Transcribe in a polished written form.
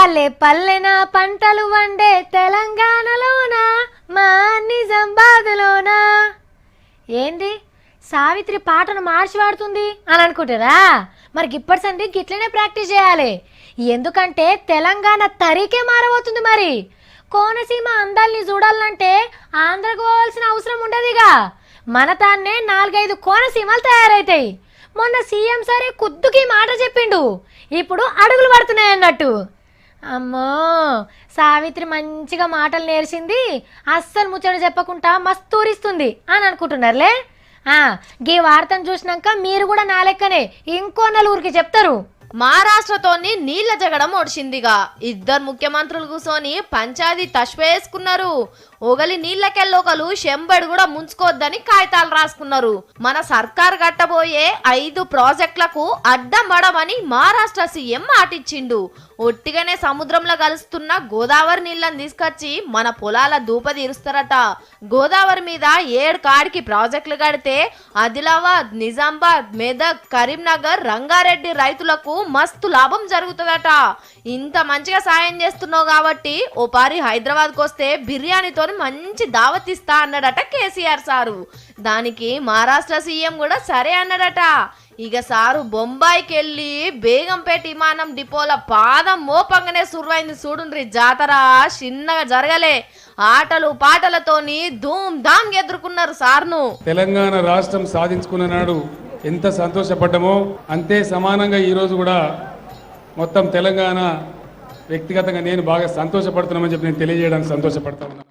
పల్లె పల్లెన పంటలు వండే తెలంగాణలోన మా నిజామాబాద్లోన. ఏంది సావిత్రి పాటను మార్చి వాడుతుంది అని అనుకుంటారా? మరి ఇప్పటి సంది గిట్లనే ప్రాక్టీస్ చేయాలి. ఎందుకంటే తెలంగాణ తరీకే మారబోతుంది. మరి కోనసీమ అందాల్ని చూడాలంటే ఆంధ్రకు పోవాల్సిన అవసరం ఉండదుగా. మన తాన్నే 4-5 కోనసీమలు తయారైతాయి. మొన్న సీఎం సరే కుద్దుకి మాట చెప్పిండు, ఇప్పుడు అడుగులు పడుతున్నాయి అన్నట్టు. అమ్మో సావిత్రి మంచిగా మాటలు నేర్చింది, అస్సలు ముచ్చట చెప్పకుండా మస్తు ఊరిస్తుంది అని అనుకుంటున్నారులే. గీ వార్తను చూసినాక మీరు కూడా నా లెక్కనే ఇంకో నలుగురికి చెప్తారు. మహారాష్ట్రతోని నీళ్ల జగడం ఒడిచిందిగా. ఇద్దరు ముఖ్యమంత్రులు కూర్చొని పంచాయతీ తష్వేసుకున్నారు. ఒకలి నీళ్లకెళ్ళొకలు శంబడి కూడా ముంచుకోవద్దని కాగితాలు రాసుకున్నారు. మన సర్కార్ కట్టబోయే 5 ప్రాజెక్టులకు అడ్డం పడమని మహారాష్ట్ర సీఎం మాటిచ్చిండు. ఒట్టిగానే సముద్రంలో కలుస్తున్న గోదావరి నీళ్లను తీసుకొచ్చి మన పొలాల దూప తీరుస్తారట. గోదావరి మీద 7 కాడికి ప్రాజెక్టులు కడితే ఆదిలాబాద్, నిజామాబాద్, మెదక్, కరీంనగర్, రంగారెడ్డి రైతులకు మస్తు లాభం జరుగుతుందట. ఇంత మంచిగా సాయం చేస్తున్నావు కాబట్టి ఓ పారి హైదరాబాద్కి వస్తే బిర్యానీతో మంచి దావత్ ఇస్తా అన్నాడట కేసీఆర్ సారు. దానికి మహారాష్ట్ర సీఎం కూడా సరే అన్నాడట. ఇక సారు బొంబాయికి వెళ్ళి బేగంపేట విమానం డిపోల పాదం మోపంగానే సురువైంది చూడుండ్రి జాతర. చిన్నగా జరగలే, ఆటలు పాటలతోని ధూమ్ ధామ్ ఎదుర్కొన్నారు సార్ను. తెలంగాణ రాష్ట్రం సాధించుకున్న నాడు ఎంత సంతోషపడ్డామో అంతే సమానంగా ఈరోజు కూడా మొత్తం తెలంగాణ వ్యక్తిగతంగా నేను బాగా సంతోషపడుతున్నామని చెప్పి నేను తెలియజేయడానికి సంతోషపడతా ఉన్నాను.